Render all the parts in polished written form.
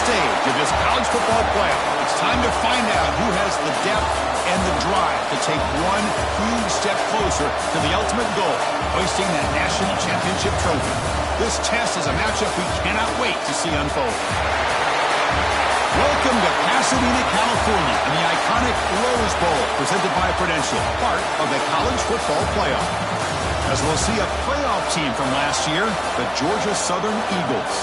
stage of this college football playoff. It's time to find out who has the depth and the drive to take one huge step closer to the ultimate goal, hoisting that national championship trophy. This test is a matchup we cannot wait to see unfold. Welcome to Pasadena, California, and the iconic Rose Bowl, presented by Prudential, part of the college football playoff. As we'll see a playoff team from last year, the Georgia Southern Eagles,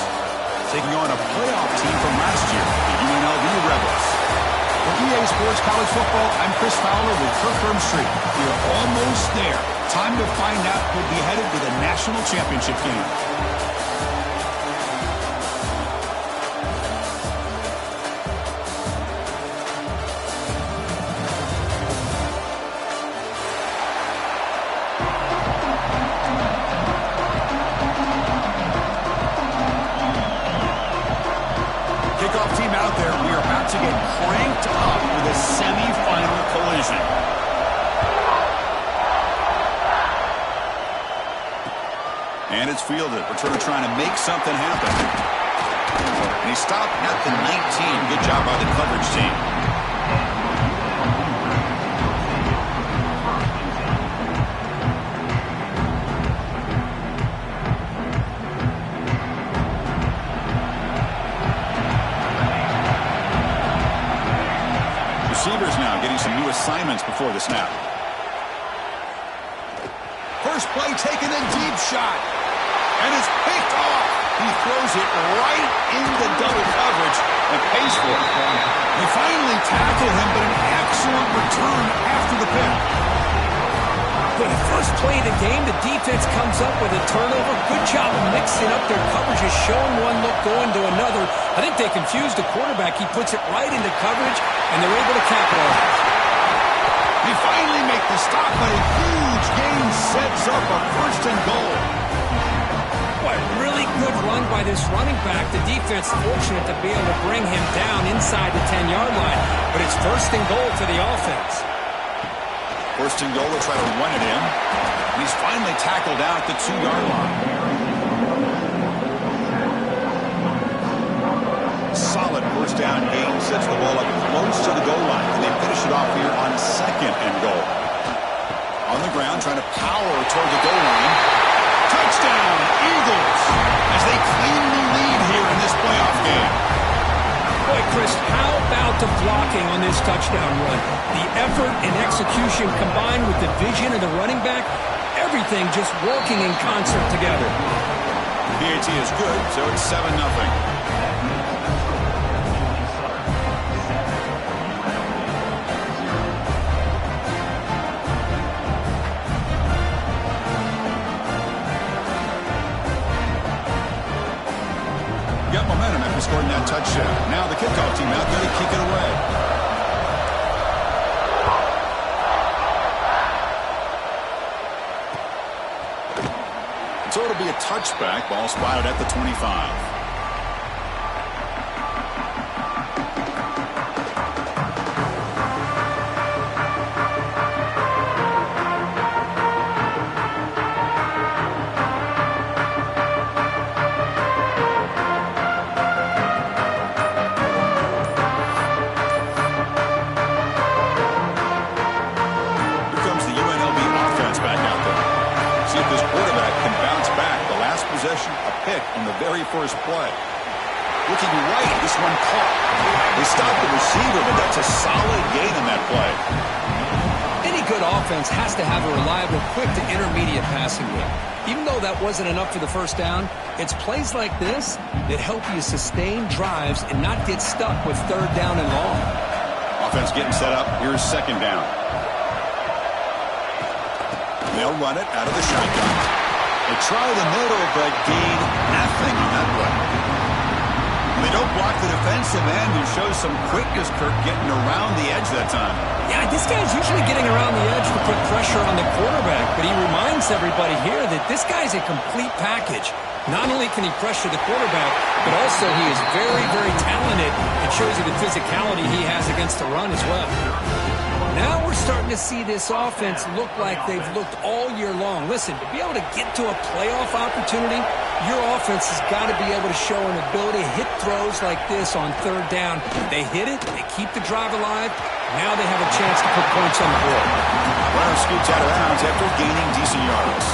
taking on a playoff team from last year, the UNLV Rebels. For EA Sports College Football, I'm Chris Fowler with Kirk Street. We're almost there. Time to find out who'll be headed to the national championship game. Kickoff team out there. We are about to get cranked up with a semifinal collision. And it's fielded. Returner trying to make something happen. And he stopped at the 19. Good job by the coverage team. Receivers now getting some new assignments before the snap. First play taken in, deep shot. And it's picked off. He throws it right into double coverage and pays for it. They finally tackle him, but an excellent return after the pick. For the first play of the game, the defense comes up with a turnover. Good job of mixing up their coverages, showing one look, going to another. I think they confused the quarterback. He puts it right into coverage, and they're able to capitalize. They finally make the stop, but a huge gain sets up a first and goal. Boy, really good run by this running back. The defense fortunate to be able to bring him down inside the 10-yard line, but it's first and goal for the offense. First and goal, they'll try to run it in. And he's finally tackled down at the 2-yard line. Solid first down gain sets the ball up close to the goal line. And they finish it off here on second and goal. On the ground, trying to power toward the goal line. Touchdown, Eagles, as they cleanly lead here in this playoff game. Boy, Chris, how about the blocking on this touchdown run? The effort and execution combined with the vision of the running back, everything just working in concert together. PAT is good, so it's 7-0. Got momentum after scoring that touchdown. Now the kickoff team out there to kick it away. So it'll be a touchback. Ball spotted at the 25. A pick on the very first play. Looking right, this one caught. They stopped the receiver, but that's a solid gain on that play. Any good offense has to have a reliable, quick to intermediate passing game. Even though that wasn't enough for the first down, it's plays like this that help you sustain drives and not get stuck with third down and long. Offense getting set up. Here's second down. They'll run it out of the shotgun. They try the middle, but gain nothing on that play. They don't block the defensive end, who shows some quickness, Kirk, getting around the edge that time. Yeah, this guy's usually getting around the edge to put pressure on the quarterback, but he reminds everybody here that this guy's a complete package. Not only can he pressure the quarterback, but also he is very, very talented. It shows you the physicality he has against the run as well. Now we're starting to see this offense look like they've looked all year long. Listen, to be able to get to a playoff opportunity, your offense has got to be able to show an ability to hit throws like this on third down. They hit it, they keep the drive alive. Now they have a chance to put points on the board. Runner scoots out of bounds after gaining decent yards.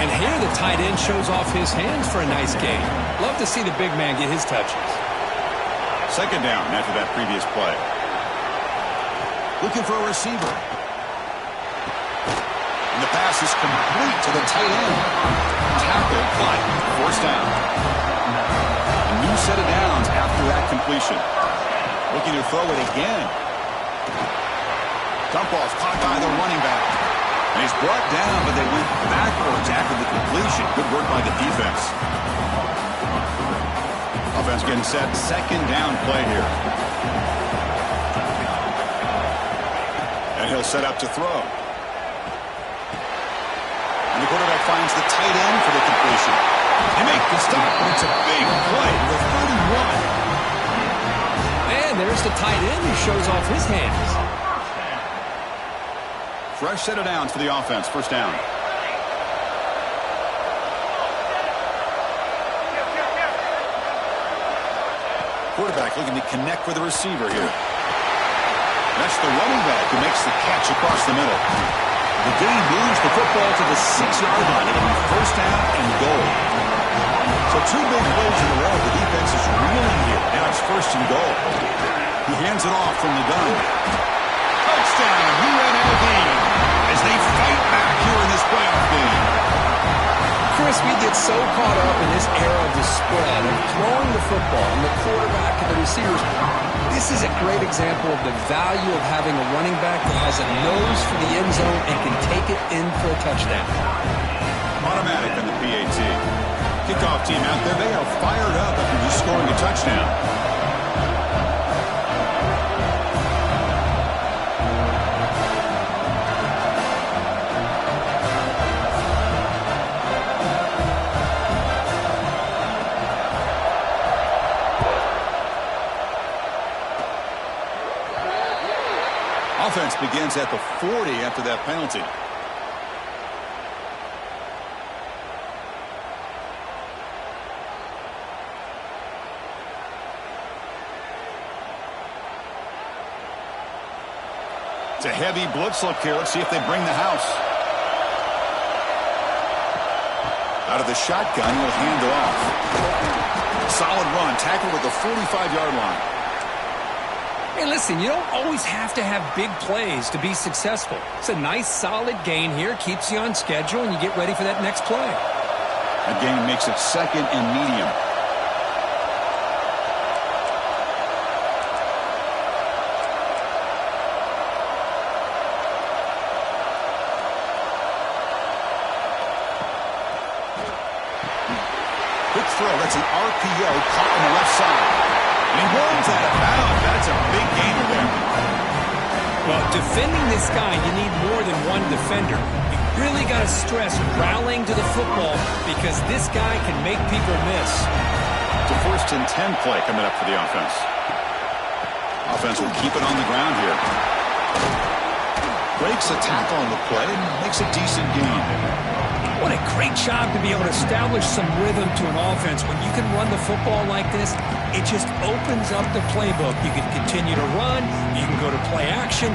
And here the tight end shows off his hands for a nice gain. Love to see the big man get his touches. Second down after that previous play. Looking for a receiver. And the pass is complete to the tight end. Tackle caught. Forced down. A new set of downs after that completion. Looking to throw it again. Dump off caught by the running back. And he's brought down, but they went backwards after the completion. Good work by the defense. Offense getting set. Second down play here. And he'll set up to throw. And the quarterback finds the tight end for the completion. They make the stop, but it's a big play to the 31. And there's the tight end who shows off his hands. Fresh set of downs for the offense. First down. Quarterback looking to connect with the receiver here. That's the running back who makes the catch across the middle. The gain moves the football to the 6-yard line. It'll be first down and goal. So two big plays in a row. The defense is reeling here. Now it's first and goal. He hands it off from the gun. Touchdown, UNLV, as they fight back here in this playoff game. Chris, we get so caught up in this era of the spread, of throwing the football and the quarterback and the receivers. This is a great example of the value of having a running back that has a nose for the end zone and can take it in for a touchdown. Automatic on the PAT. Kickoff team out there, they are fired up after just scoring a touchdown. Offense begins at the 40 after that penalty. It's a heavy blitz look here. Let's see if they bring the house. Out of the shotgun, he'll hand it off. Solid run, tackled at the 45-yard line. Hey, listen, you don't always have to have big plays to be successful. It's a nice, solid gain here. Keeps you on schedule, and you get ready for that next play. That gain makes it second and medium. Quick throw. That's an RPO caught on the left side. And he rolls out of bounds. That's a big gainer there. Well, defending this guy, you need more than one defender. You really got to stress rallying to the football because this guy can make people miss. It's a first and 10 play coming up for the offense. Offense will keep it on the ground here. Breaks a tackle on the play and makes a decent gain. What a great job to be able to establish some rhythm to an offense. When you can run the football like this, it just opens up the playbook. You can continue to run. You can go to play action.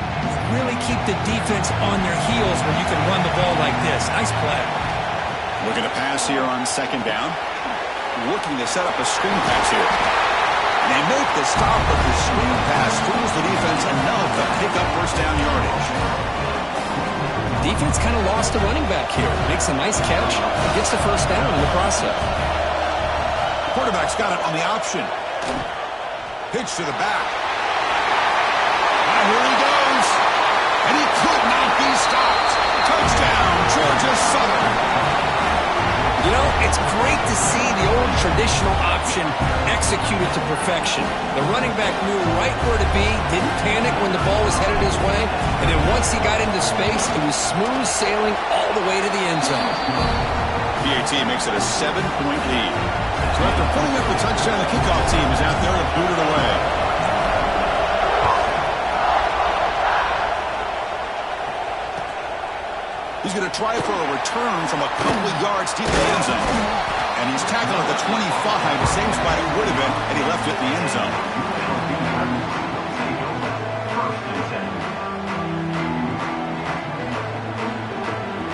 Really keep the defense on their heels when you can run the ball like this. Nice play. Looking to pass here on second down. Looking to set up a screen pass here. And they make the stop, but the screen pass fools the defense enough to pick up first down yardage. Defense kind of lost a running back here. Makes a nice catch. Gets the first down in the process. Quarterback's got it on the option. Pitch to the back. And here he goes. And he could not be stopped. Touchdown, Georgia Southern. You know, it's great to see the old traditional option executed to perfection. The running back knew right where to be, didn't panic when the ball was headed his way, and then once he got into space, it was smooth sailing all the way to the end zone. PAT makes it a 7-point lead. So after putting up the touchdown, the kickoff team is out there to boot it away. He's going to try for a return from a couple of yards deep in the end zone. And he's tackled at the 25, the same spot he would have been, and he left it in the end zone.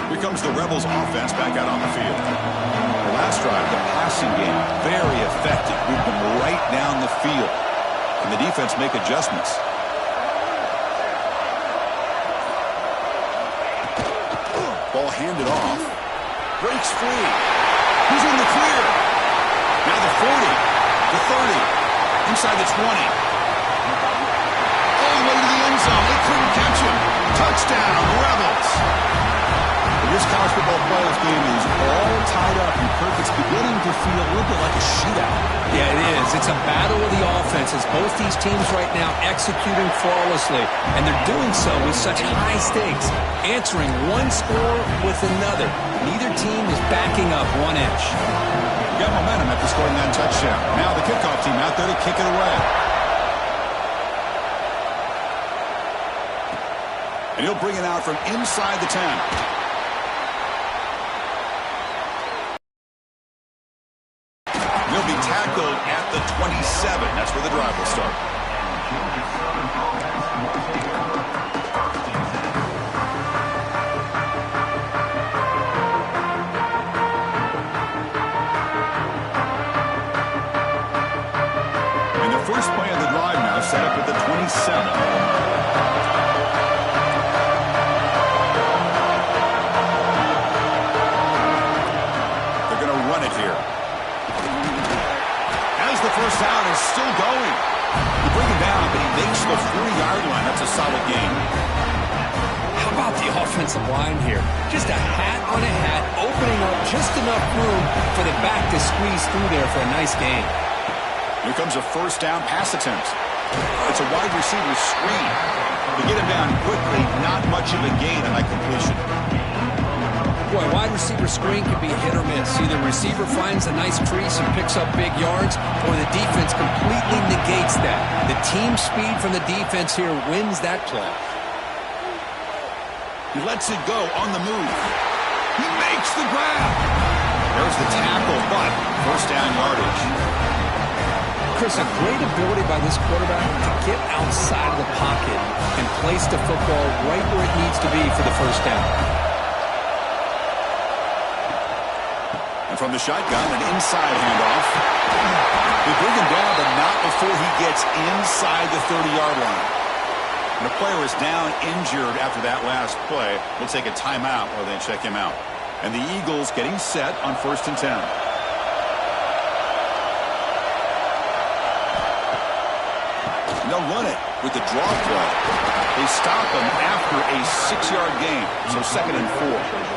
Here comes the Rebels offense back out on the field. The last drive, the passing game, very effective. Moved them right down the field. And the defense make adjustments. Ball handed off. Breaks free. He's in the clear. Now the 40, the 30, inside the 20. All the way to the end zone. They couldn't catch him. Touchdown, Rebels. This college football playoff game is all tied up, and Kirk, it's beginning to feel a little bit like a shootout. Yeah, it is. It's a battle of the offenses. Both these teams right now executing flawlessly, and they're doing so with such high stakes, answering one score with another. Neither team is backing up 1 inch. Got momentum after scoring that touchdown. Now the kickoff team out there to kick it away. And he'll bring it out from inside the 10. He'll be tackled at the 27. That's where the drive will start. And the first play of the drive now set up at the 27. The first down is still going. You bring him down, but he makes the 40-yard line. That's a solid gain. How about the offensive line here? Just a hat on a hat, opening up just enough room for the back to squeeze through there for a nice gain. Here comes a first down pass attempt. It's a wide receiver screen. They get him down quickly, not much of a gain on that completion. Boy, wide receiver screen can be hit or miss. Either receiver finds a nice crease and picks up big yards, or the defense completely negates that. The team speed from the defense here wins that play. He lets it go on the move. He makes the grab. There's the tackle, but first down yardage. Chris, a great ability by this quarterback to get outside of the pocket and place the football right where it needs to be for the first down. And from the shotgun, an inside handoff. They bring him down, but not before he gets inside the 30-yard line. And the player is down injured after that last play. We'll take a timeout while they check him out. And the Eagles getting set on 1st and 10. And they'll run it with the draw play. They stop him after a 6-yard gain, so 2nd and 4.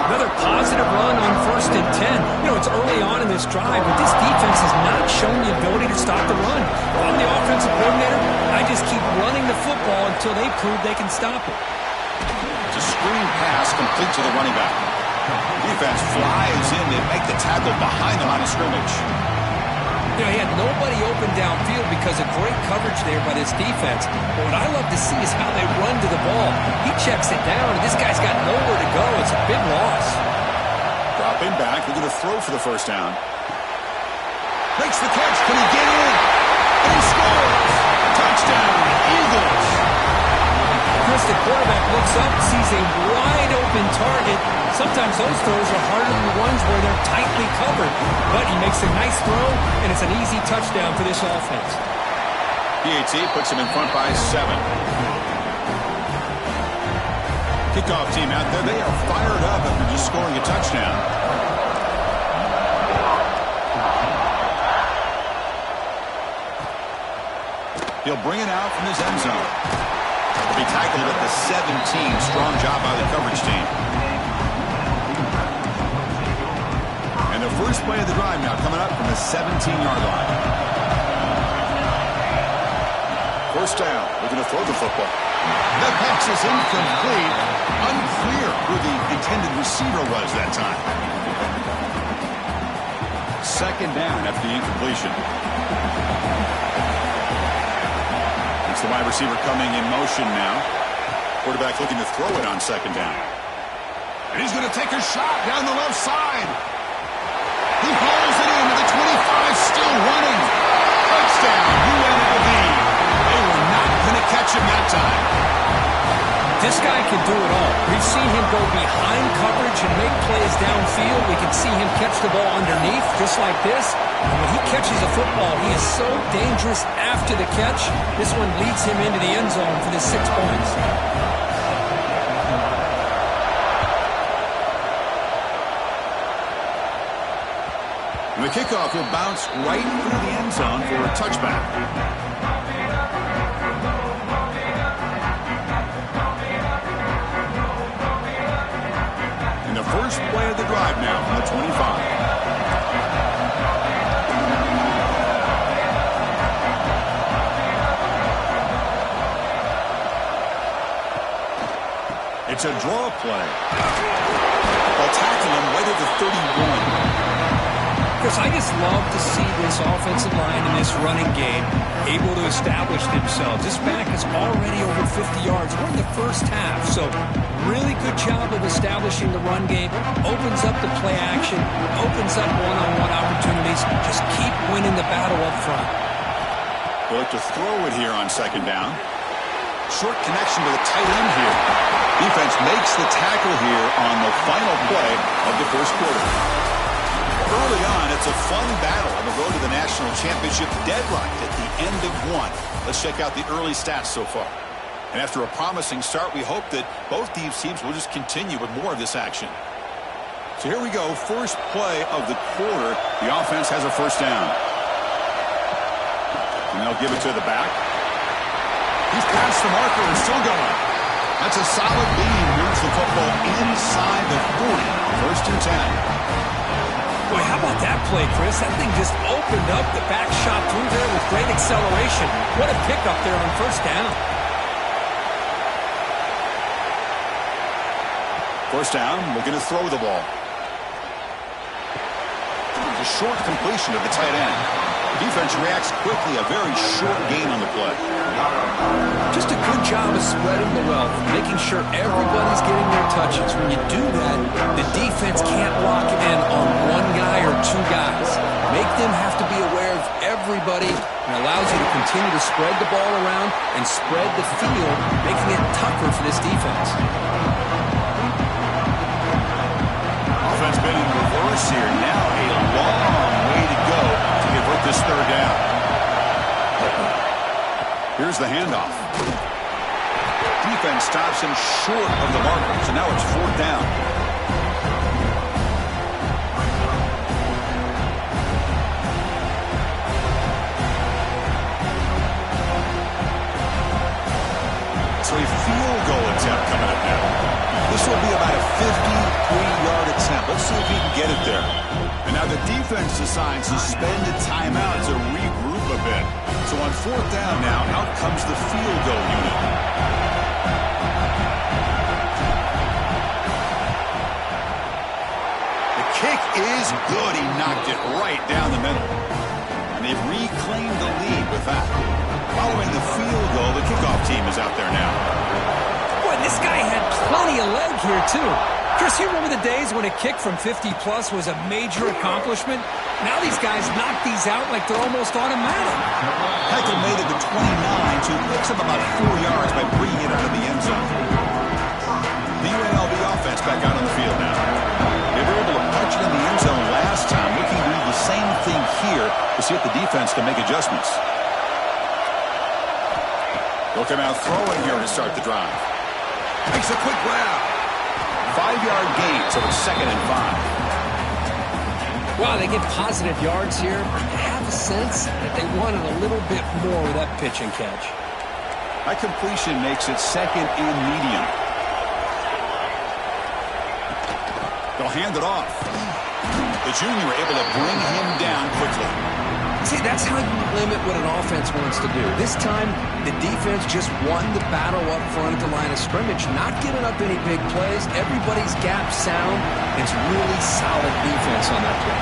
Another positive run on 1st and 10. You know, it's early on in this drive, but this defense has not shown the ability to stop the run. If I'm the offensive coordinator, I just keep running the football until they prove they can stop it. It's a screen pass complete to the running back. Defense flies in to make the tackle behind the line of scrimmage. You know, he had nobody open downfield because of great coverage there by this defense. But what I love to see is how they run to the ball. He checks it down, and this guy's got nowhere to go. It's a big loss. Dropping back. They're going to throw for the first down. Makes the catch. Can he get in? And he scores. Touchdown, Eagles. Chris, the quarterback looks up, sees a wide-open target. Sometimes those throws are harder than the ones where they're tightly covered. But he makes a nice throw, and it's an easy touchdown for this offense. PAT puts him in front by 7. Kickoff team out there. They are fired up after just scoring a touchdown. He'll bring it out from his end zone. He'll be tackled at the 17. Strong job by the coverage team. And the first play of the drive now coming up from the 17-yard line. First down. Looking to throw the football. The pass is incomplete. Unclear who the intended receiver was that time. Second down after the incompletion. The wide receiver coming in motion now. Quarterback looking to throw it on second down. And he's going to take a shot down the left side. He hauls it into the 25, still running. Touchdown, UNLV. They were not going to catch him that time. This guy can do it all. We've seen him go behind coverage and make plays downfield. We can see him catch the ball underneath, just like this. And when he catches a football, he is so dangerous after the catch. This one leads him into the end zone for the 6 points. And the kickoff will bounce right through the end zone for a touchback. And the first play of the drive now from the 25. It's a draw play. While tackling him right at the 31. Chris, I just love to see this offensive line in this running game able to establish themselves. This back is already over 50 yards. We're in the first half, so really good job of establishing the run game. Opens up the play action, opens up one-on-one opportunities. Just keep winning the battle up front. They'll look to throw it here on second down. Short connection to the tight end here. Defense makes the tackle here on the final play of the first quarter. Early on, it's a fun battle on the road to the national championship, deadlocked at the end of one. Let's check out the early stats so far. And after a promising start, we hope that both these teams will just continue with more of this action. So here we go, first play of the quarter. The offense has a first down. And they'll give it to the back. He's past the marker and still going. That's a solid lead, moves the football inside the 40, first and 10. Boy, how about that play, Chris? That thing just opened up. The back shot through there with great acceleration. What a pickup there on first down. First down, looking to throw the ball. It's a short completion to the tight end. The defense reacts quickly, a very short gain on the play. Just a good job of spreading the wealth, making sure everybody's getting their touches. When you do that, the defense can't lock in on one guy or two guys. Make them have to be aware of everybody, and allows you to continue to spread the ball around and spread the field, making it tougher for this defense. Offense been in reverse here. Now a long way to go to convert this third down. Here's the handoff. Defense stops him short of the marker, so now it's fourth down. So a field goal attempt coming up now. This will be about a 53-yard attempt. Let's see if he can get it there. And now the defense decides to spend a timeout to regroup a bit. So on fourth down now, out comes the field goal unit. The kick is good. He knocked it right down the middle. And they've reclaimed the lead with that. Following the field goal, the kickoff team is out there now. Boy, this guy had plenty of leg here, too. Chris, you remember the days when a kick from 50-plus was a major accomplishment? Now these guys knock these out like they're almost automatic. Heckle made it to 29 to picks up about 4 yards by bringing it out of the end zone. The UNLV offense back out on the field now. They were able to punch it in the end zone last time, looking to do the same thing here to see if the defense can make adjustments. They'll come out throwing here to start the drive. Makes a quick grab. 5-yard gain, so it's 2nd and 5. Wow, they get positive yards here. I have a sense that they wanted a little bit more with that pitch and catch. That completion makes it 2nd and medium. They'll hand it off. The junior able to bring him down quickly. See, that's how you limit what an offense wants to do. This time, the defense just won the battle up front at the line of scrimmage, not giving up any big plays. Everybody's gap sound. It's really solid defense on that play.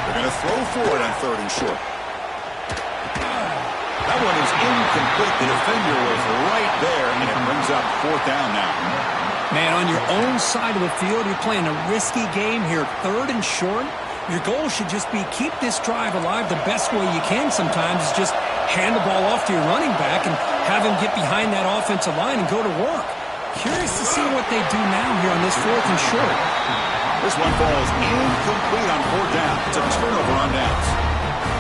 They're going to throw for it on 3rd and short. That That one is incomplete. The defender was right there, and it brings up fourth down now. Man, on your own side of the field, you're playing a risky game here. Third and short. Your goal should just be keep this drive alive the best way you can sometimes is just hand the ball off to your running back and have him get behind that offensive line and go to work. Curious to see what they do now here on this fourth and short. This one falls incomplete on fourth down. It's a turnover on downs.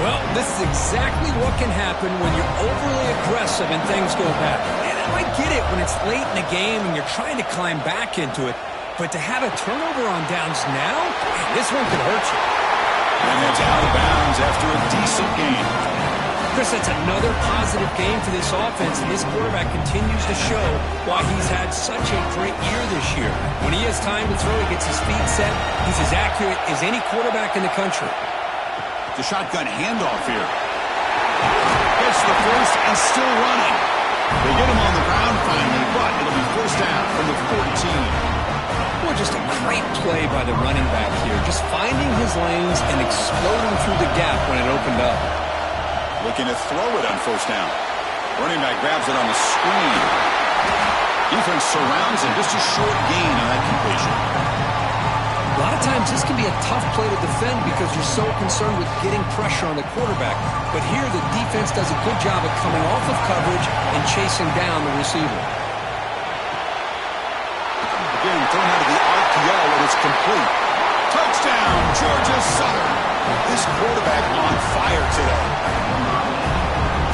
Well, this is exactly what can happen when you're overly aggressive and things go bad. And I get it when it's late in the game and you're trying to climb back into it. But to have a turnover on downs now, this one could hurt you. And it's out of bounds after a decent game. Chris, that's another positive game for this offense, and this quarterback continues to show why he's had such a great year this year. When he has time to throw, he gets his feet set. He's as accurate as any quarterback in the country. The shotgun handoff here. Gets the first and still running. They get him on the ground finally, but it'll be first down from the 14. Well, just a great play by the running back here. Just finding his lanes and exploding through the gap when it opened up. Looking to throw it on first down. Running back grabs it on the screen. Defense surrounds him. Just a short gain on that completion. A lot of times this can be a tough play to defend because you're so concerned with getting pressure on the quarterback. But here the defense does a good job of coming off of coverage and chasing down the receiver. Again, thrown out of the RPO and it's complete. Touchdown, Georgia Southern. This quarterback on fire today.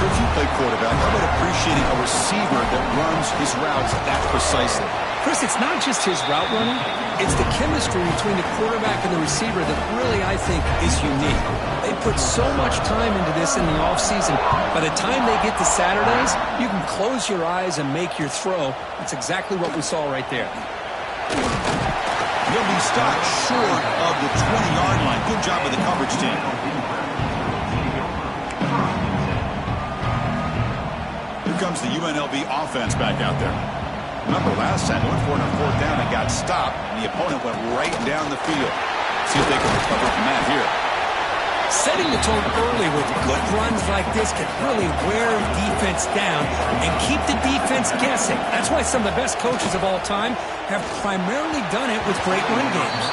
If you play quarterback, how about appreciating a receiver that runs his routes that precisely? Chris, it's not just his route running. It's the chemistry between the quarterback and the receiver that really, I think, is unique. They put so much time into this in the offseason. By the time they get to Saturdays, you can close your eyes and make your throw. That's exactly what we saw right there. He'll be stopped short of the 20-yard line. Good job of the coverage team. Here comes the UNLV offense back out there. Remember, last time they went for it on fourth down and got stopped, and the opponent went right down the field. See if they can recover from that here. Setting the tone early with good runs like this can really wear defense down and keep the defense guessing. That's why some of the best coaches of all time have primarily done it with great run games.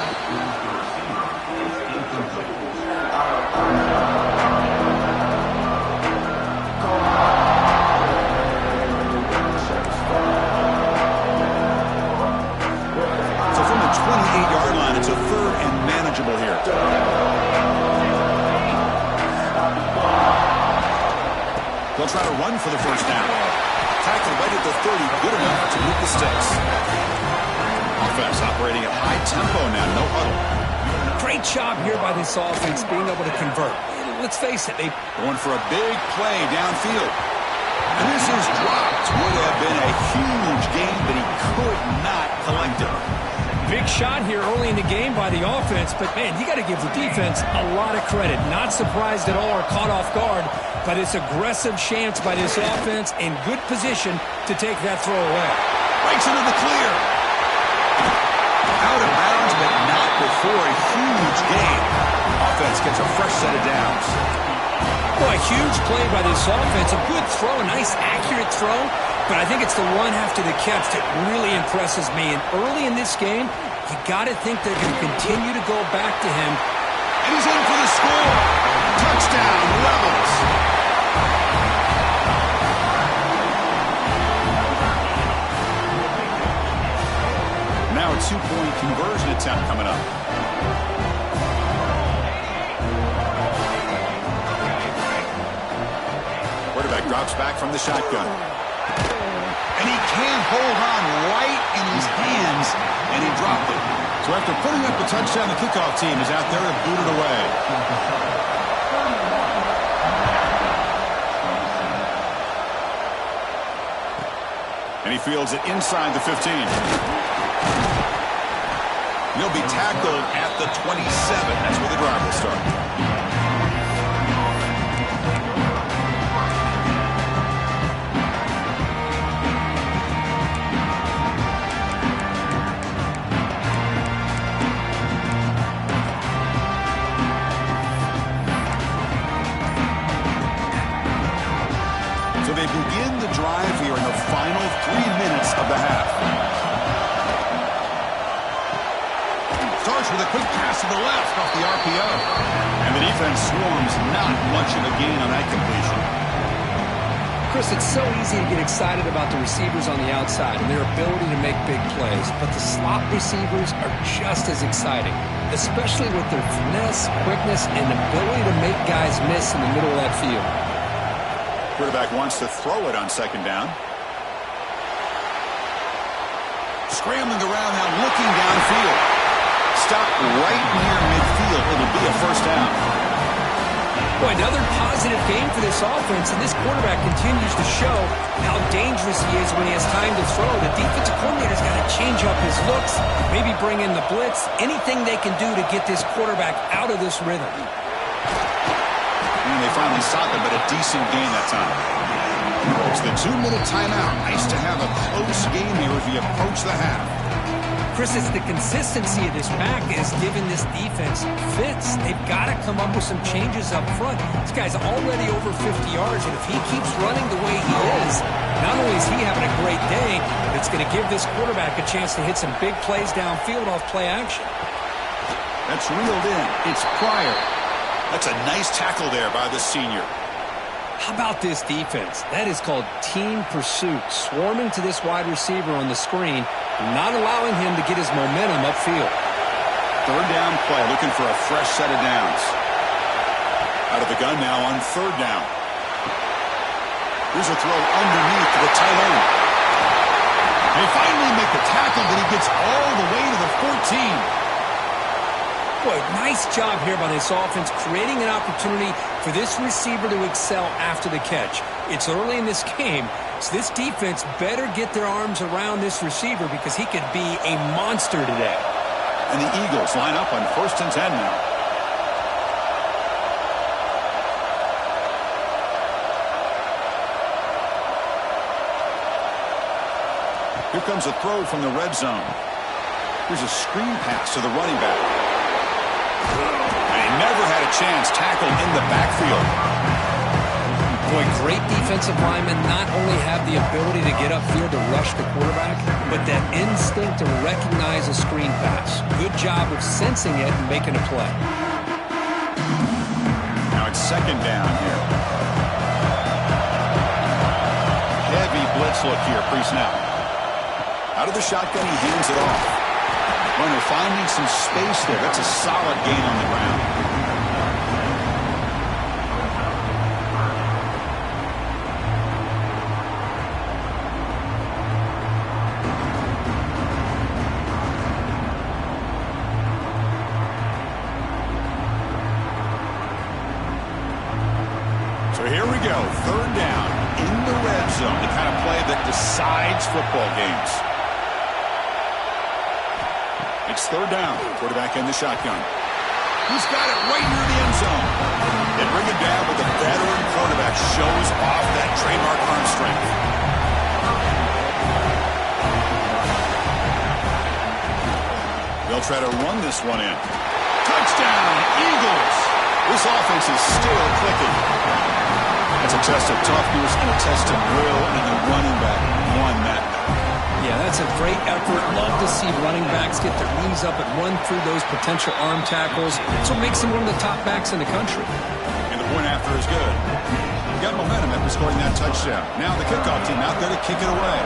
So from the 28-yard line, it's a third and manageable here. They'll try to run for the first down. Tackle right at the 30, good enough to move the sticks. Offense operating at high tempo now, no huddle. Great job here by this offense being able to convert. Let's face it, they going for a big play downfield. And this is dropped. Would have been a huge gain, but he could not collect it. big shot here early in the game by the offense, but, man, you got to give the defense a lot of credit. Not surprised at all or caught off guard, but it's aggressive chance by this offense in good position to take that throw away. Breaks into the clear. Out of bounds, but not before a huge gain. Offense gets a fresh set of downs. Boy, a huge play by this offense. A good throw, a nice accurate throw. But I think it's the one after the catch that really impresses me. And early in this game, you got to think they're going to continue to go back to him. And he's in for the score. Touchdown, Rebels. Now a two-point conversion attempt coming up. Quarterback drops back from the shotgun. And he can't hold on right in his hands, and he dropped it. So after putting up the touchdown, the kickoff team is out there to boot it away. And he fields it inside the 15. He'll be tackled at the 27. That's where the drive will start. with a quick pass to the left off the RPO. And the defense swarms not much of a gain on that completion. Chris, it's so easy to get excited about the receivers on the outside and their ability to make big plays, but the slot receivers are just as exciting, especially with their finesse, quickness, and ability to make guys miss in the middle of that field. Quarterback wants to throw it on second down. Scrambling around now, looking downfield. Stop right near midfield. It'll be a first down. Boy, another positive game for this offense, and this quarterback continues to show how dangerous he is when he has time to throw. The defensive coordinator's got to change up his looks, maybe bring in the blitz, anything they can do to get this quarterback out of this rhythm. And they finally stop it, but a decent gain that time. It's the 2-minute timeout. Nice to have a close game here as we approach the half. Chris, it's the consistency of this pack is giving this defense fits. They've got to come up with some changes up front. This guy's already over 50 yards, and if he keeps running the way he is, not only is he having a great day, but it's going to give this quarterback a chance to hit some big plays downfield off play action. That's reeled in. It's Pryor. That's a nice tackle there by the senior. How about this defense? That is called team pursuit, swarming to this wide receiver on the screen, not allowing him to get his momentum upfield. Third down play, looking for a fresh set of downs. Out of the gun now on third down. Here's a throw underneath to the tight end. They finally make the tackle, but he gets all the way to the 14. Boy, nice job here by this offense, creating an opportunity for this receiver to excel after the catch. It's early in this game, so this defense better get their arms around this receiver because he could be a monster today. And the Eagles line up on 1st and 10 now. Here comes a throw from the red zone. Here's a screen pass to the running back. And he never had a chance, tackled in the backfield. Boy, great defensive linemen not only have the ability to get upfield to rush the quarterback, but that instinct to recognize a screen pass. Good job of sensing it and making a play. Now it's second down here. Heavy blitz look here, pre-snap. Out of the shotgun, he hands it off. Runner finding some space there. That's a solid gain on the ground. So here we go. Third down in the red zone. The kind of play that decides football games. It's third down. Quarterback in the shotgun. He's got it right near the end zone. They bring it down, but the veteran quarterback shows off that trademark arm strength. They'll try to run this one in. Touchdown, Eagles! This offense is still clicking. That's a test of toughness and a test of will, and the running back won that. Yeah, that's a great effort. Love to see running backs get their knees up and run through those potential arm tackles. That's what makes him one of the top backs in the country. And the point after is good. He got momentum after scoring that touchdown. Now the kickoff team out there to kick it away.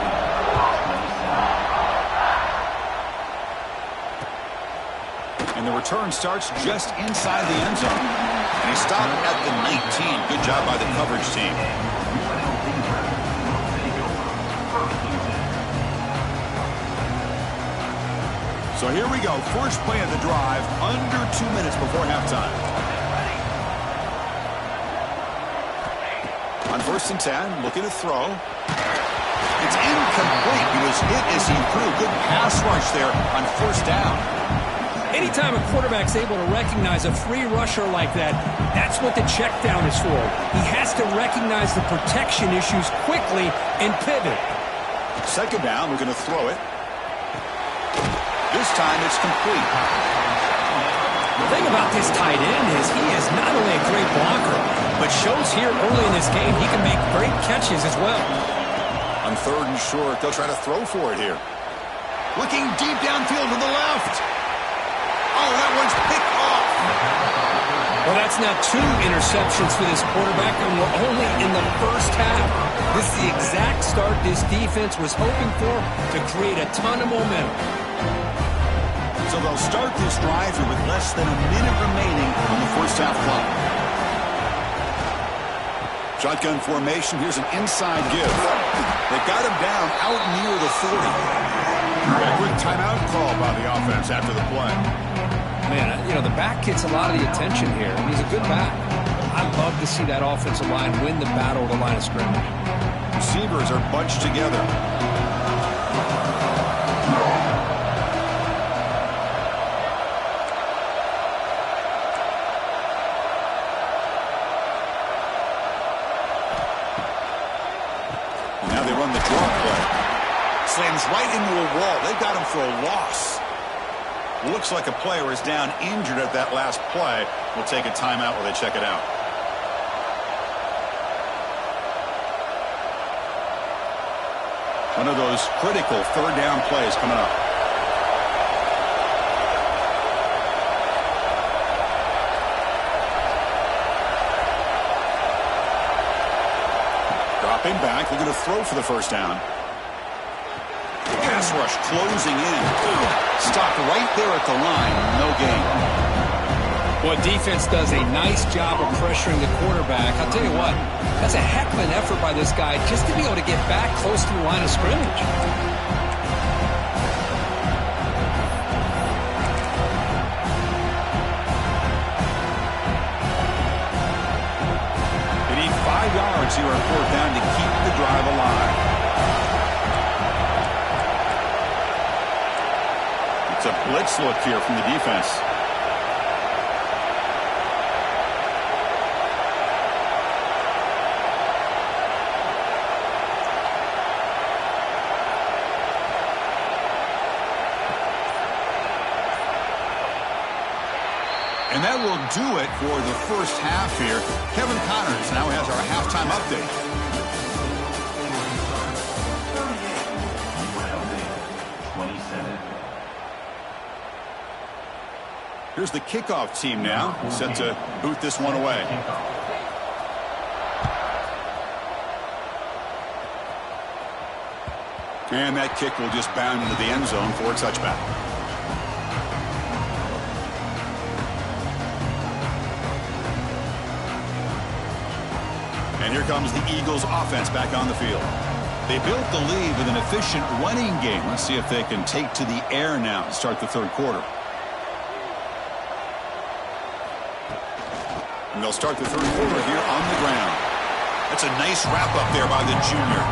And the return starts just inside the end zone. And he stopped at the 19. Good job by the coverage team. So here we go. First play of the drive, under 2 minutes before halftime. On 1st and 10, looking to throw. It's incomplete. He was hit as he threw. Good pass rush there on 1st down. Anytime a quarterback's able to recognize a free rusher like that, that's what the check down is for. He has to recognize the protection issues quickly and pivot. Second down, we're going to throw it. This time it's complete. The thing about this tight end is he is not only a great blocker, but shows here early in this game he can make great catches as well. On 3rd and short, they'll try to throw for it here. Looking deep downfield to the left. Oh, that one's picked off. Well, that's now 2 interceptions for this quarterback, and we're only in the first half. This is the exact start this defense was hoping for to create a ton of momentum. So they'll start this drive here with less than a minute remaining on the first half clock. Shotgun formation. Here's an inside give. They got him down out near the 40. A quick timeout call by the offense after the play. Man, you know, the back gets a lot of the attention here. He's a good back. I'd love to see that offensive line win the battle at the line of scrimmage. Receivers are bunched together. And now they run the draw play. Slams right into a wall. They've got him for a loss. Looks like a player is down injured at that last play. We'll take a timeout while they check it out. One of those critical third down plays coming up. Dropping back, looking to throw for the first down. Pass rush closing in. Stopped right there at the line. No gain. Well, defense does a nice job of pressuring the quarterback. I'll tell you what, that's a heck of an effort by this guy just to be able to get back close to the line of scrimmage. They need 5 yards here on fourth down to keep the drive alive. It's a blitz look here from the defense. And that will do it for the first half here. Kevin Connors now has our halftime update. Here's the kickoff team now, set to boot this one away. And that kick will just bound into the end zone for a touchback. And here comes the Eagles offense back on the field. They built the lead with an efficient running game. Let's see if they can take to the air now to start the third quarter. And they'll start the third quarter here on the ground. That's a nice wrap-up there by the junior.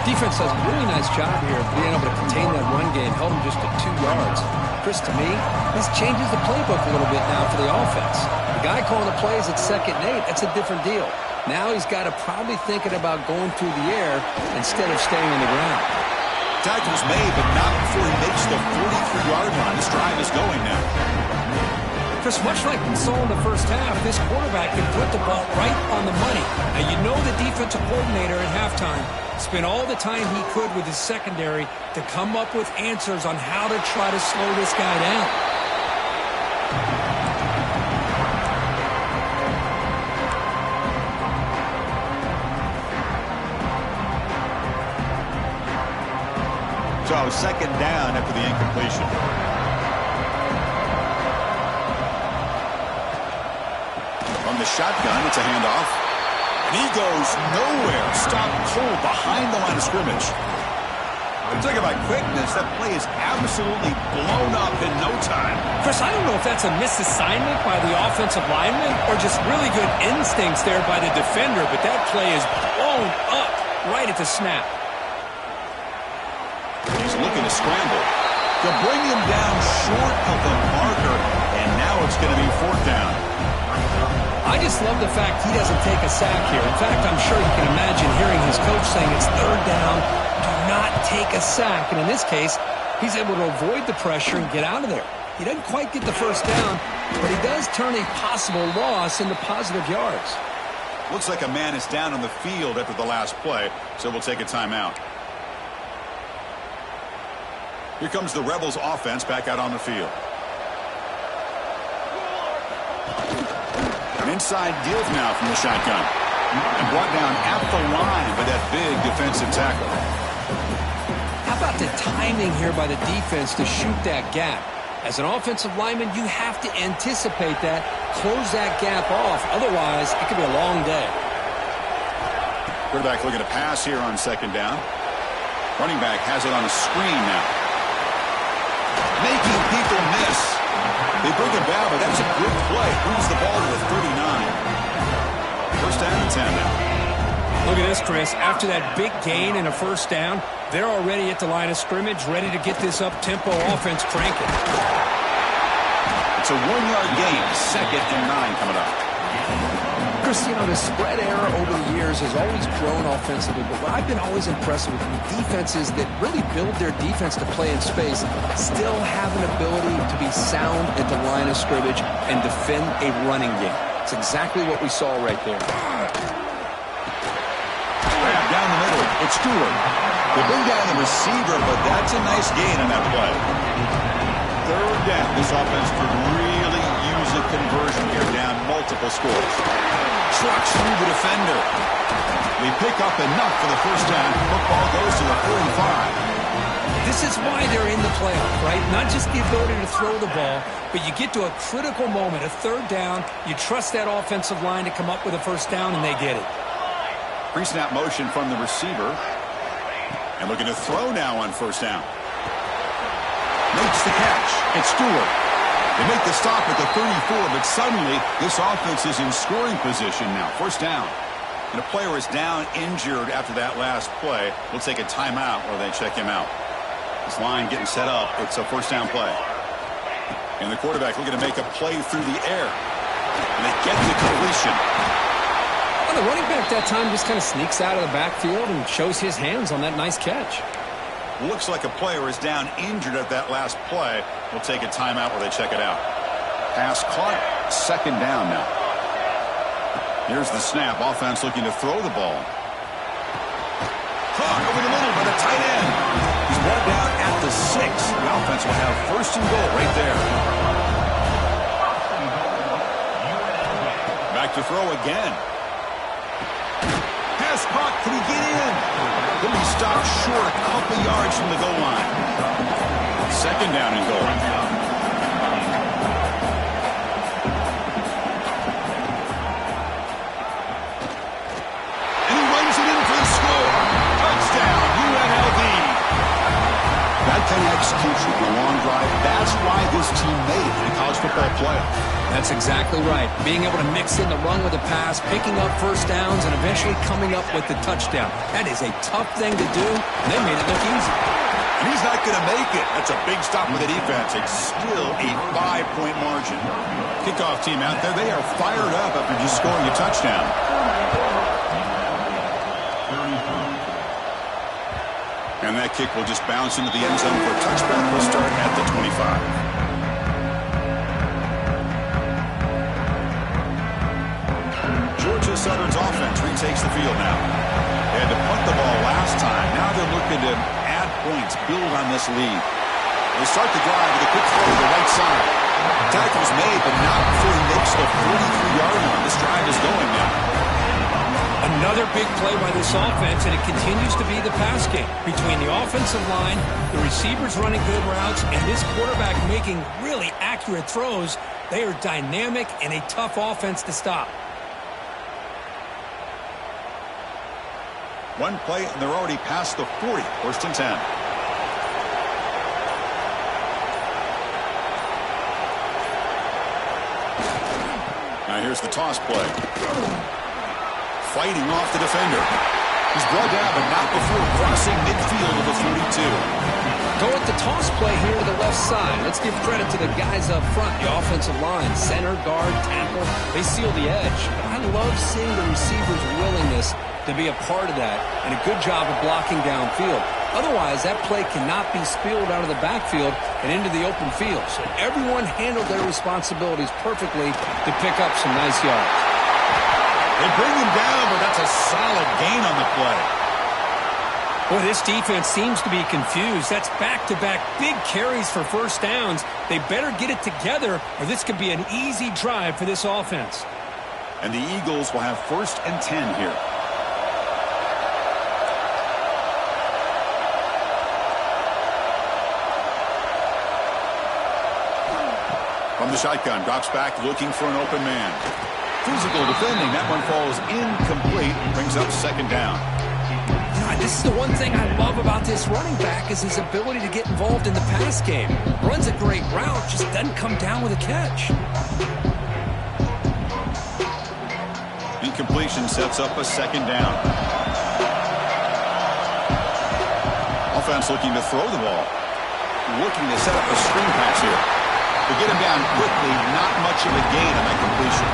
Defense does a really nice job here of being able to contain that run game, held him just to 2 yards. Chris, to me, this changes the playbook a little bit now for the offense. The guy calling the plays at 2nd and 8, that's a different deal. Now he's got to probably thinking about going through the air instead of staying on the ground. Tackle's made, but not before he makes the 43-yard line. This drive is going now. Chris, much like we saw in the first half, this quarterback can put the ball right on the money. Now, you know the defensive coordinator at halftime spent all the time he could with his secondary to come up with answers on how to try to slow this guy down. So, 2nd down after the incompletion. From the shotgun, it's a handoff. And he goes nowhere. Stopped cold behind the line of scrimmage. Talk about quickness. That play is absolutely blown up in no time. Chris, I don't know if that's a misassignment by the offensive lineman or just really good instincts there by the defender, but that play is blown up right at the snap. He's looking to scramble. To bring him down short of the marker, and now it's going to be 4th down. I just love the fact he doesn't take a sack here. In fact, I'm sure you can imagine hearing his coach saying it's 3rd down, do not take a sack. And in this case, he's able to avoid the pressure and get out of there. He doesn't quite get the first down, but he does turn a possible loss into positive yards. Looks like a man is down on the field after the last play, so we'll take a timeout. Here comes the Rebels offense back out on the field. An inside deal now from the shotgun. And brought down at the line by that big defensive tackle. How about the timing here by the defense to shoot that gap? As an offensive lineman, you have to anticipate that, close that gap off. Otherwise, it could be a long day. Quarterback looking to pass here on second down. Running back has it on a screen now. Making people miss. They bring it back, but that's a good play. Moves the ball to the 39. First down and 10 now. Look at this, Chris. After that big gain and a first down, they're already at the line of scrimmage, ready to get this up-tempo offense cranking. It's a 1-yard gain. Second and 9 coming up. Chris, you know, the spread era over the years has always grown offensively, but what I've been always impressed with defenses that really build their defense to play in space still have an ability to be sound at the line of scrimmage and defend a running game. It's exactly what we saw right there. Down the middle, it's Stewart. They bring down the receiver, but that's a nice gain on that play. Third down. This offense could really use a conversion here, down multiple scores. Trucks through the defender. We pick up enough for the first down. Football goes to the 45. This is why they're in the playoff, right? Not just the ability to throw the ball, but you get to a critical moment, a third down. You trust that offensive line to come up with a first down, and they get it. Pre-snap motion from the receiver. And looking to throw now on first down. Makes the catch. It's Stewart. They make the stop at the 34, but suddenly this offense is in scoring position now. First down. And a player is down injured after that last play. We'll take a timeout or they check him out. This line getting set up. It's a first down play. And the quarterback looking to make a play through the air. And they get the completion. Well, the running back that time just kind of sneaks out of the backfield and shows his hands on that nice catch. Looks like a player is down injured at that last play. We'll take a timeout where they check it out. Pass caught. Second down now. Here's the snap. Offense looking to throw the ball. Caught over the middle by the tight end. He's brought down at the 6. The offense will have first and goal right there. Back to throw again. Pass caught. Can he get in? He'll be stopped short a couple yards from the goal line. Second down and goal. And he runs it in for the score. Touchdown, UNLV. That kind of execution on a long drive, that's why this team made it in the college football playoff. That's exactly right. Being able to mix in the run with the pass, picking up first downs, and eventually coming up with the touchdown. That is a tough thing to do, and they made it look easy. And he's not going to make it. That's a big stop with the defense. It's still a 5-point margin. Kickoff team out there, they are fired up after just scoring a touchdown. And that kick will just bounce into the end zone for a touchback. We'll start at the 25. Southern's offense retakes the field now. They had to punt the ball last time. Now they're looking to add points, build on this lead. They start the drive with a quick throw to the right side. Tackle's made, but not before he makes the 43-yard line. This drive is going now. Another big play by this offense, and it continues to be the pass game. Between the offensive line, the receivers running good routes, and this quarterback making really accurate throws, they are dynamic and a tough offense to stop. One play, and they're already past the 40. First and 10. Now here's the toss play. Fighting off the defender. He's brought down, but not before crossing midfield of the 42. Go with the toss play here to the left side. Let's give credit to the guys up front, the offensive line. Center, guard, tackle, they seal the edge. But I love seeing the receiver's willingness to be a part of that, and a good job of blocking downfield. Otherwise, that play cannot be spilled out of the backfield and into the open field. So everyone handled their responsibilities perfectly to pick up some nice yards. They bring him down, but that's a solid gain on the play. Boy, this defense seems to be confused. That's back-to-back big carries for first downs. They better get it together, or this could be an easy drive for this offense. And the Eagles will have 1st and 10 here. From the shotgun, drops back looking for an open man. Physical defending. That one falls incomplete. Brings up 2nd down. This is the one thing I love about this running back is his ability to get involved in the pass game. Runs a great route, just doesn't come down with a catch. Incompletion sets up a 2nd down. Offense looking to throw the ball. Looking to set up a screen pass here. To get him down quickly, not much of a gain on that completion.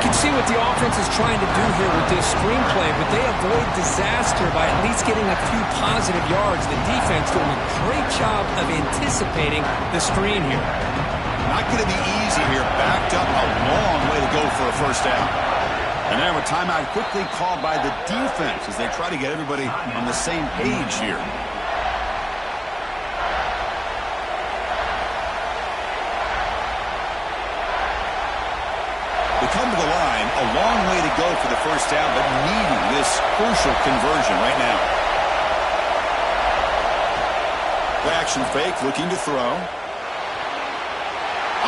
You can see what the offense is trying to do here with this screenplay, but they avoid disaster by at least getting a few positive yards. The defense doing a great job of anticipating the screen here. Not going to be easy here. Backed up a long way to go for a 1st down. And now a timeout quickly called by the defense as they try to get everybody on the same page here. Come to the line, a long way to go for the 1st down, but needing this crucial conversion right now. Play action fake, looking to throw.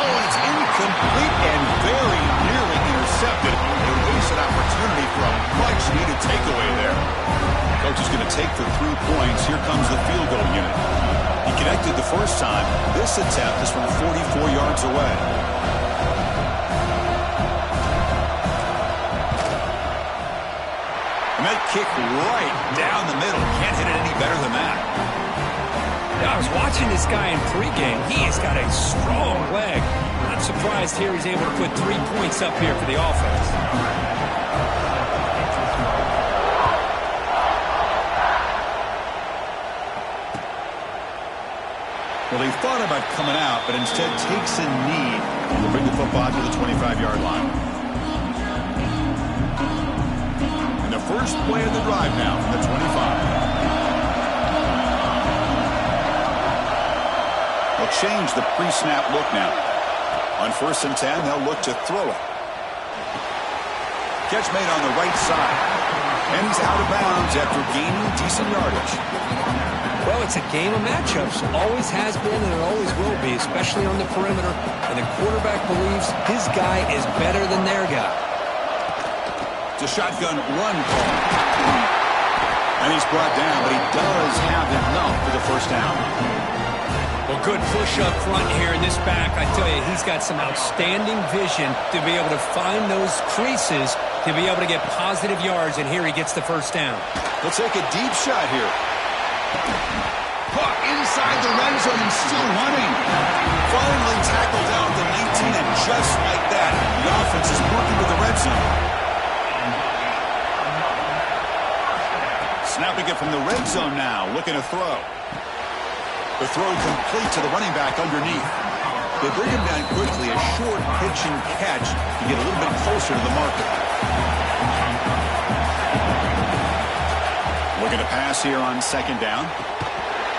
Oh, and it's incomplete and very nearly intercepted. A wasted opportunity for a much-needed takeaway there. Coach is going to take the 3 points. Here comes the field goal unit. He connected the 1st time. This attempt is from 44 yards away. And that kick right down the middle. Can't hit it any better than that. I was watching this guy in pregame. He has got a strong leg. Not surprised here he's able to put 3 points up here for the offense. Well, he thought about coming out, but instead takes a knee to bring the football to the 25-yard line. And the first play of the drive now from the 25. They'll change the pre-snap look now. On 1st and 10, they'll look to throw it. Catch made on the right side. And he's out of bounds after gaining decent yardage. Well, it's a game of matchups. Always has been and it always will be, especially on the perimeter. And the quarterback believes his guy is better than their guy. It's a shotgun run call. And he's brought down, but he does have enough for the 1st down. Well, good push up front here in this back. I tell you, he's got some outstanding vision to be able to find those creases to be able to get positive yards, and here he gets the 1st down. Let's take a deep shot here. Puck inside the red zone and still running. Finally tackled down at the 19, and just like that, the offense is working to the red zone. Snapping it from the red zone now, looking to throw. The throw complete to the running back underneath. They bring him down quickly, a short pitch and catch to get a little bit closer to the marker. Looking to pass here on 2nd down.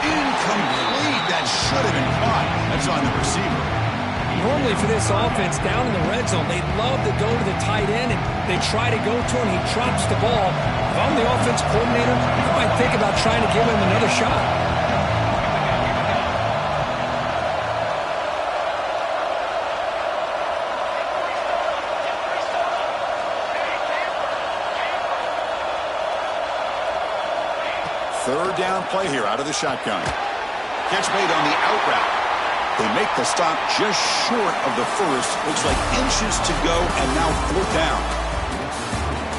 Incomplete. That should have been caught. That's on the receiver. Normally for this offense down in the red zone, they love to go to the tight end, and they try to go to him. He drops the ball. If I'm the offense coordinator, I might think about trying to give him another shot. Third down play here out of the shotgun. Catch made on the out route. They make the stop just short of the 1st. Looks like inches to go, and now 4th down.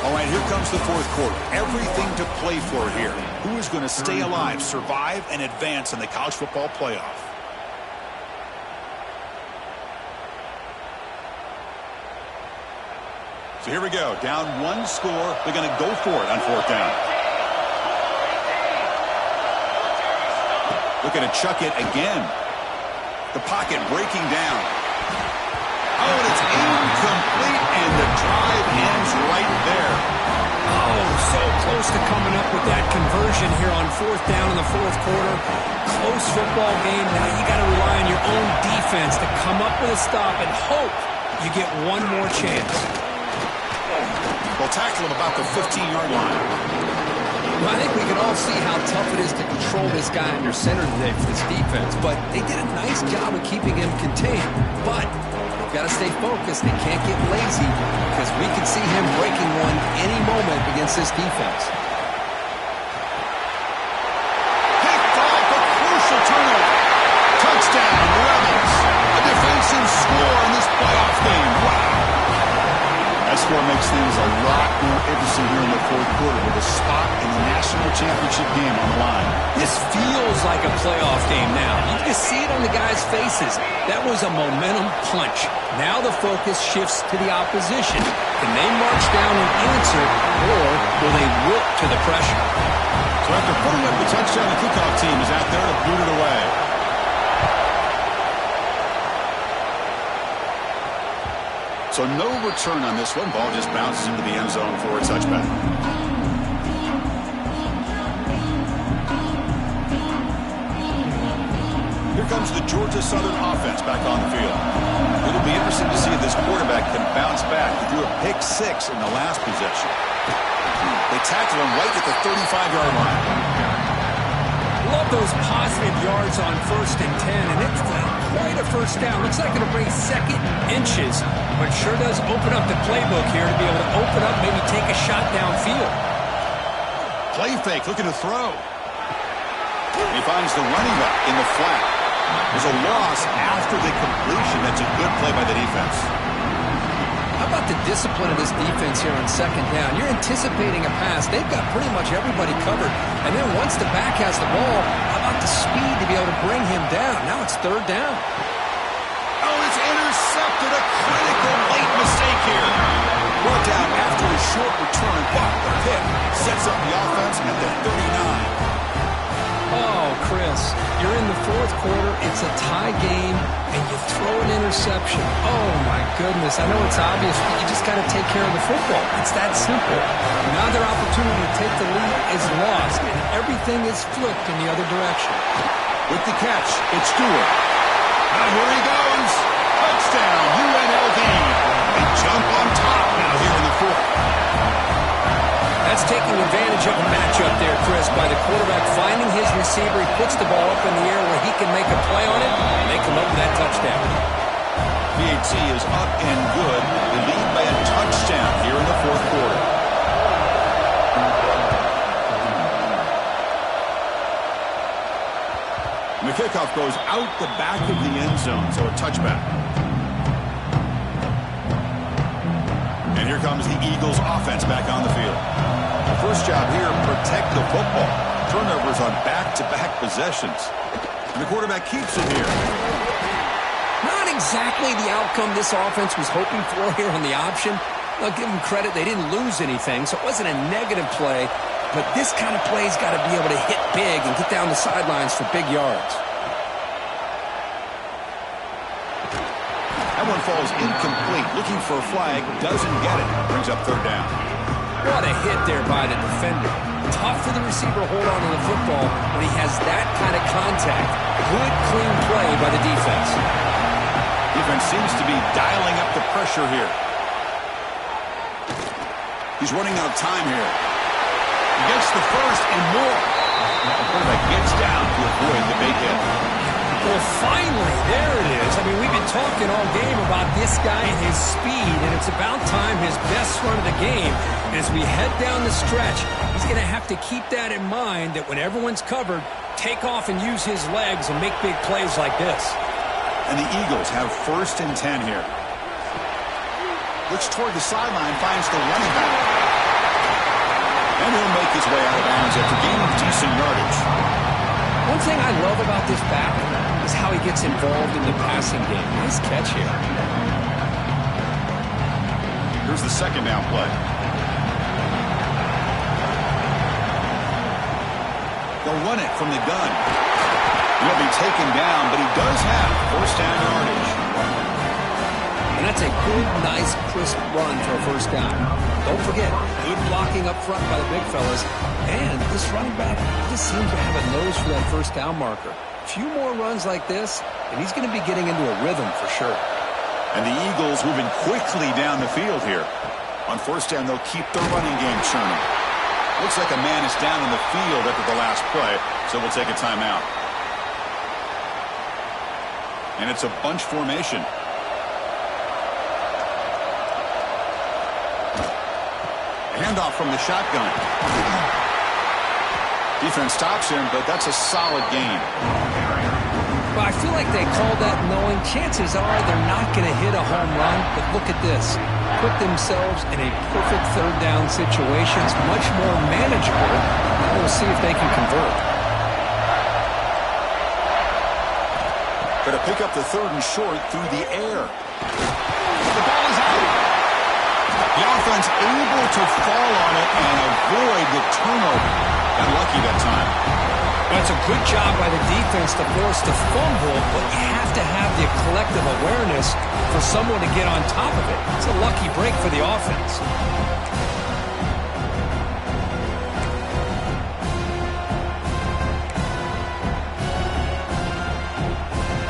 All right, here comes the 4th quarter. Everything to play for here. Who is going to stay alive, survive, and advance in the college football playoff? So here we go. Down 1 score. They're going to go for it on 4th down. Looking to chuck it again. The pocket breaking down. Oh, and it's incomplete, and the drive ends right there. Oh, so close to coming up with that conversion here on 4th down in the 4th quarter. Close football game. Now you got to rely on your own defense to come up with a stop and hope you get one more chance. They'll tackle him about the 15-yard line. Well, I think we can all see how tough it is to control this guy under center today for this defense, but they did a nice job of keeping him contained. But they've got to stay focused. They can't get lazy because we can see him breaking one any moment against this defense. Picked off a crucial turnover. Touchdown, Rebels. A defensive score in this playoff game. Wow. That score makes things a lot more interesting here in the fourth quarter with a spot in the national championship game on the line. This feels like a playoff game now. You can see it on the guys' faces. That was a momentum punch. Now the focus shifts to the opposition. Can they march down and answer, or will they wilt to the pressure? So after putting up the touchdown, the kickoff team is out there to boot it away. So no return on this one. Ball just bounces into the end zone for a touchback. Here comes the Georgia Southern offense back on the field. It'll be interesting to see if this quarterback can bounce back. He threw a pick six in the last possession. They tackle him right at the 35-yard line. Love those positive yards on 1st and 10, and it's quite a first down. Looks like it'll bring second inches, but sure does open up the playbook here to be able to open up, maybe take a shot downfield. Play fake, looking to throw. He finds the running back in the flat. There's a loss after the completion. That's a good play by the defense. How about the discipline of this defense here on 2nd down? You're anticipating a pass. They've got pretty much everybody covered. And then once the back has the ball, how about the speed to be able to bring him down? Now it's 3rd down. Oh, it's intercepted. A critical late mistake here. Brought down after a short return, but the pick sets up the offense at the 39. Oh, Chris, you're in the 4th quarter. It's a tie game, and you throw an interception. Oh, my goodness. I know it's obvious, but you just got to take care of the football. It's that simple. Now their opportunity to take the lead is lost, and everything is flipped in the other direction. With the catch, it's Stewart. Now here he goes. Touchdown, UNLV. They jump on top now here in the 4th. That's taking advantage of a matchup there, Chris, by the quarterback finding his receiver. He puts the ball up in the air where he can make a play on it, and they come up with that touchdown. VHC is up and good. They lead by a touchdown here in the 4th quarter. And the kickoff goes out the back of the end zone, so a touchback. And here comes the Eagles offense back on the field. The first job here, protect the football. Turnovers on back-to-back possessions. And the quarterback keeps it here. Not exactly the outcome this offense was hoping for here on the option. I'll give them credit. They didn't lose anything, so it wasn't a negative play. But this kind of play's got to be able to hit big and get down the sidelines for big yards. That one falls incomplete. Looking for a flag. Doesn't get it. Brings up 3rd down. What a hit there by the defender. Tough for the receiver to hold on to the football when he has that kind of contact. Good, clean play by the defense. Defense seems to be dialing up the pressure here. He's running out of time here. He gets the first and more. The quarterback gets down to avoid the big hit. Well, finally, there it is. I mean, we've been talking all game about this guy and his speed, and it's about time his best run of the game. As we head down the stretch, he's going to have to keep that in mind, that when everyone's covered, take off and use his legs and make big plays like this. And the Eagles have 1st and 10 here. Looks toward the sideline, finds the running back. And he'll make his way out of bounds after gaining decent yardage. One thing I love about this back is how he gets involved in the passing game. Nice catch here. Here's the 2nd down play. They'll run it from the gun. He'll be taken down, but he does have 1st down yardage. And that's a good, nice, crisp run for a 1st down. Don't forget, good blocking up front by the big fellas. And this running back just seems to have a nose for that 1st down marker. A few more runs like this, and he's going to be getting into a rhythm for sure. And the Eagles moving quickly down the field here. On first down, they'll keep their running game churning. Looks like a man is down in the field after the last play, so we'll take a timeout. And it's a bunch formation. Handoff from the shotgun. Defense stops him, but that's a solid gain. Well, I feel like they called that knowing chances are they're not going to hit a home run, but look at this. Put themselves in a perfect third down situation. It's much more manageable. Now we'll see if they can convert. Going to pick up the third and short through the air. The ball is out. The offense able to fall on it and avoid the turnover. Got lucky that time. That's a good job by the defense to force the fumble, but you have to have the collective awareness for someone to get on top of it. It's a lucky break for the offense.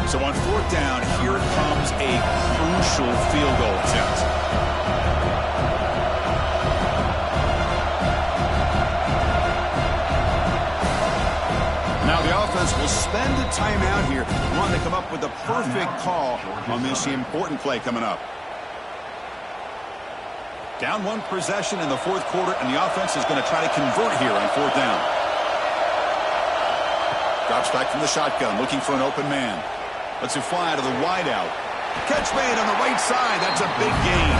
So on fourth down, here comes a crucial field goal attempt. Now the offense will spend a timeout here. Want to come up with the perfect call on this important play coming up. Down one possession in the fourth quarter, and the offense is going to try to convert here on fourth down. Drops back from the shotgun, looking for an open man. Lets it fly to the wideout. Catch made on the right side. That's a big gain.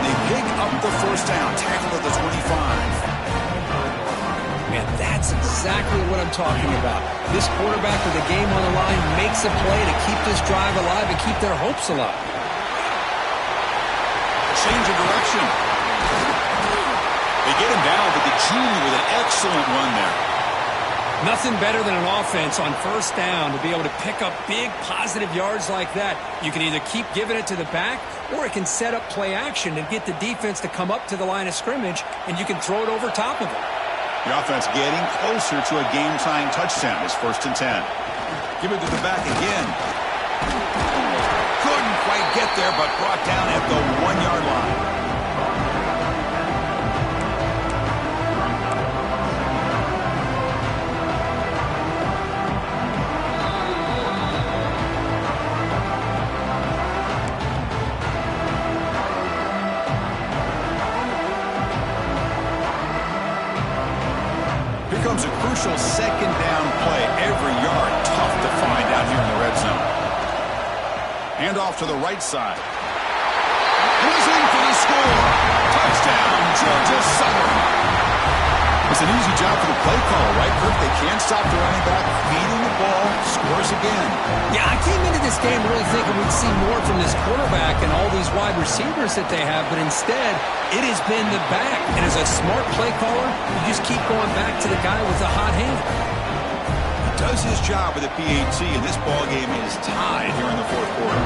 They pick up the first down. Tackle at the 25. Man, that's exactly what I'm talking about. This quarterback with the game on the line makes a play to keep this drive alive and keep their hopes alive. Change of direction. They get him down, but the junior with an excellent run there. Nothing better than an offense on first down to be able to pick up big positive yards like that. You can either keep giving it to the back, or it can set up play action and get the defense to come up to the line of scrimmage, and you can throw it over top of it. The offense getting closer to a game-tying touchdown. It's 1st and 10. Give it to the back again. Couldn't quite get there, but brought down at the 1-yard line. Comes a crucial second down play. Every yard tough to find out here in the red zone. Hand off to the right side. He's in for the score. Touchdown, Georgia Southern. It's an easy job for the play caller, right, Kirk? They can't stop the running back, feeding the ball, scores again. Yeah, I came into this game really thinking we'd see more from this quarterback and all these wide receivers that they have, but instead, it has been the back. And as a smart play caller, you just keep going back to the guy with the hot hand. He does his job with the PAT, and this ball game is tied here in the fourth quarter.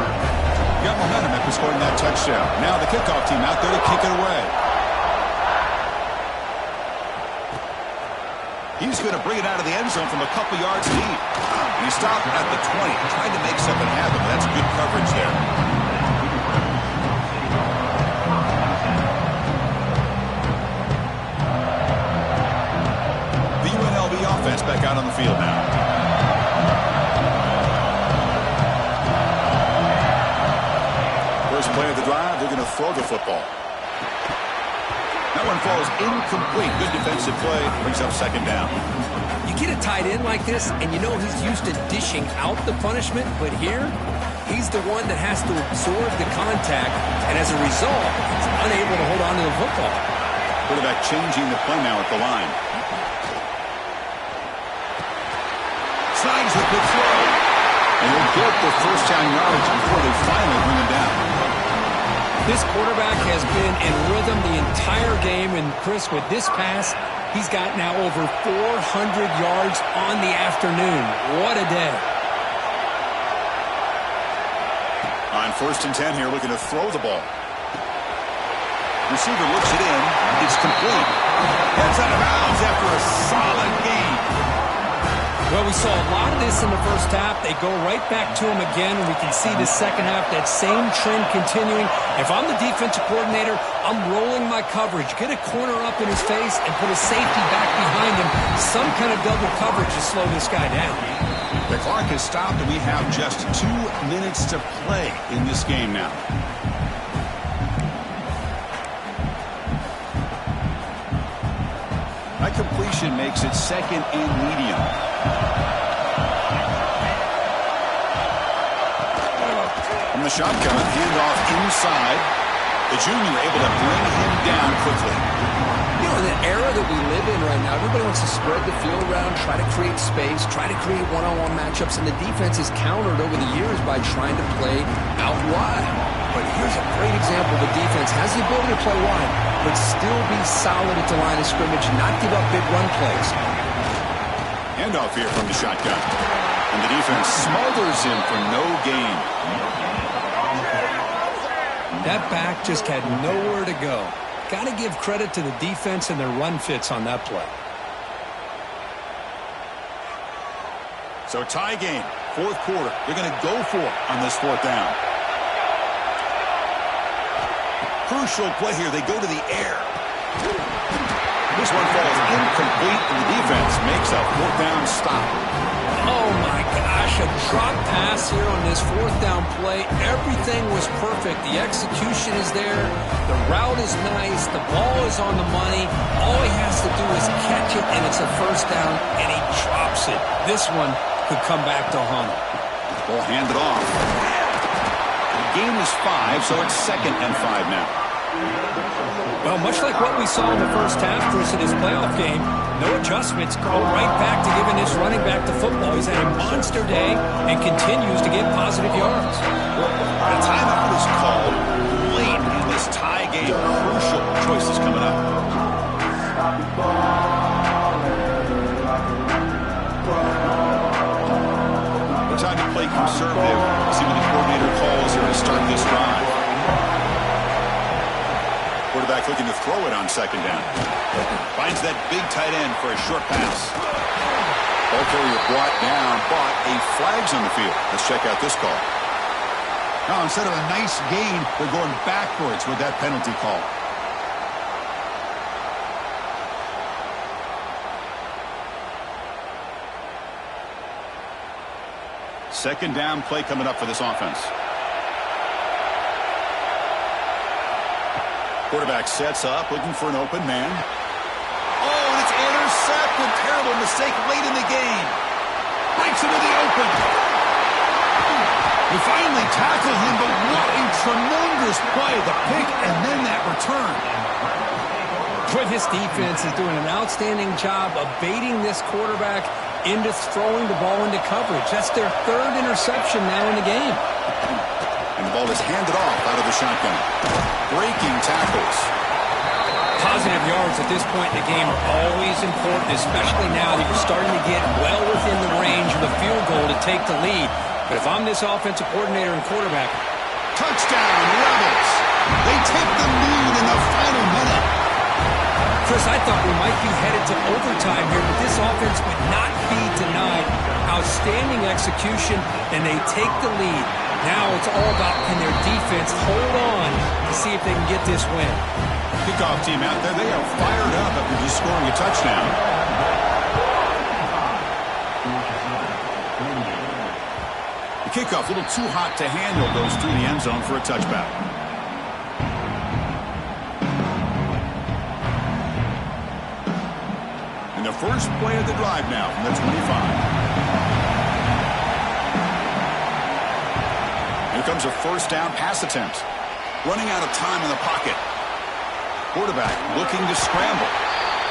Got momentum after scoring that touchdown. Now the kickoff team out there to kick it away. He's going to bring it out of the end zone from a couple yards deep. He stopped at the 20, trying to make something happen. That's good coverage there. The UNLV offense back out on the field now. First play of the drive, they're going to throw the football. That one falls incomplete. Good defensive play. Brings up second down. You get a tight end like this, and you know he's used to dishing out the punishment, but here, he's the one that has to absorb the contact, and as a result, he's unable to hold on to the football. Quarterback changing the play now at the line. Signs the good throw. And he'll get the first down yards before they finally bring him down. This quarterback has been in rhythm the entire game, and Chris, with this pass, he's got now over 400 yards on the afternoon. What a day. On 1st and 10 here, looking to throw the ball. Receiver looks it in. It's complete. Heads out of bounds after a solid gain. Well, we saw a lot of this in the first half. They go right back to him again, and we can see the second half, that same trend continuing. If I'm the defensive coordinator, I'm rolling my coverage. Get a corner up in his face and put a safety back behind him. Some kind of double coverage to slow this guy down. The clock has stopped, and we have just 2 minutes to play in this game now. That completion makes it 2nd and medium. From the shotgun, handoff inside. The junior able to bring him down quickly. You know, in the era that we live in right now, everybody wants to spread the field around, try to create space, try to create one-on-one matchups, and the defense is countered over the years by trying to play out wide. But here's a great example of a defense has the ability to play wide, but still be solid at the line of scrimmage, not give up big run plays. Handoff here from the shotgun. And the defense smothers him for no gain. That back just had nowhere to go. Got to give credit to the defense and their run fits on that play. So tie game, 4th quarter. They're going to go for it on this 4th down. Crucial play here. They go to the air. This one falls incomplete, and the defense makes a 4th down stop. Oh, my gosh, a drop pass here on this 4th down play. Everything was perfect. The execution is there. The route is nice. The ball is on the money. All he has to do is catch it, and it's a 1st down, and he drops it. This one could come back to haunt him. Ball handed off. The game is 5, so it's 2nd and 5 now. Well, much like what we saw in the first half, Chris, in his playoff game, no adjustments, go right back to giving this running back the football. He's had a monster day and continues to get positive yards. The timeout is called late in this tie game. Crucial choices coming up. The time to play conservative. See what the coordinator calls here to start this drive. Quarterback looking to throw it on 2nd down. Finds that big tight end for a short pass. Ball carrier brought down, but a flag's on the field. Let's check out this call. Now, instead of a nice gain, they're going backwards with that penalty call. Second down play coming up for this offense. Quarterback sets up, looking for an open man. Oh, and it's intercepted. Terrible mistake late in the game. Breaks into the open. We finally tackle him, but what a tremendous play. The pick and then that return. Boy, this defense is doing an outstanding job of baiting this quarterback into throwing the ball into coverage. That's their 3rd interception now in the game. And the ball is handed off out of the shotgun. Breaking tackles. Positive yards at this point in the game are always important, especially now that you're starting to get well within the range of the field goal to take the lead. But if I'm this offensive coordinator and quarterback, touchdown, Rebels. They take the lead in the final minute. Chris, I thought we might be headed to overtime here, but this offense would not be denied. Outstanding execution, and they take the lead. Now it's all about can their defense hold on to see if they can get this win. Kickoff team out there, they are fired up after just scoring a touchdown. The kickoff a little too hot to handle, goes through the end zone for a touchback. And the first play of the drive now from the 25. Here comes a 1st down pass attempt. Running out of time in the pocket. Quarterback looking to scramble.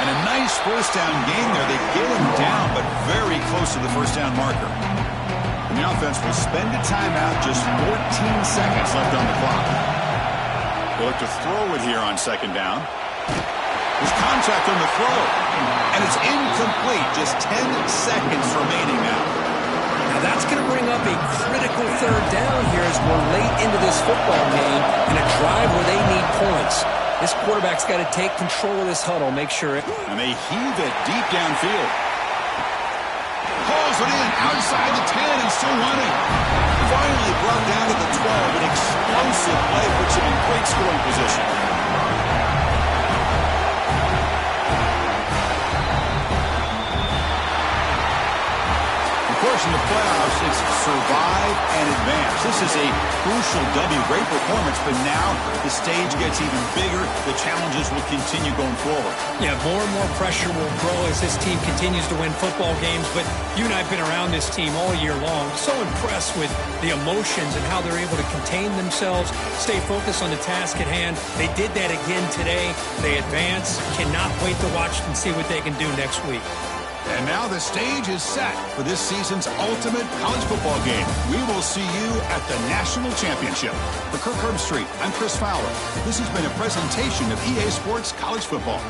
And a nice 1st down gain there. They get him down, but very close to the 1st down marker. And the offense will spend a timeout, just 14 seconds left on the clock. They look to throw it here on 2nd down. There's contact on the throw. And it's incomplete. Just 10 seconds remaining now. Now that's going to bring up a critical 3rd down here as we're late into this football game in a drive where they need points. This quarterback's got to take control of this huddle, make sure it... And they heave it deep downfield. Hauls drills it in outside the 10 and still running. Finally brought down to the 12. An explosive play puts him in great scoring position. Of course, in the playoffs, it's survive and advance. This is a crucial W. Great performance, but now the stage gets even bigger. The challenges will continue going forward. Yeah, more and more pressure will grow as this team continues to win football games, but you and I have been around this team all year long. So impressed with the emotions and how they're able to contain themselves, stay focused on the task at hand. They did that again today. They advance. Cannot wait to watch and see what they can do next week. And now the stage is set for this season's ultimate college football game. We will see you at the National Championship. For Kirk Herbstreit, I'm Chris Fowler. This has been a presentation of EA Sports College Football.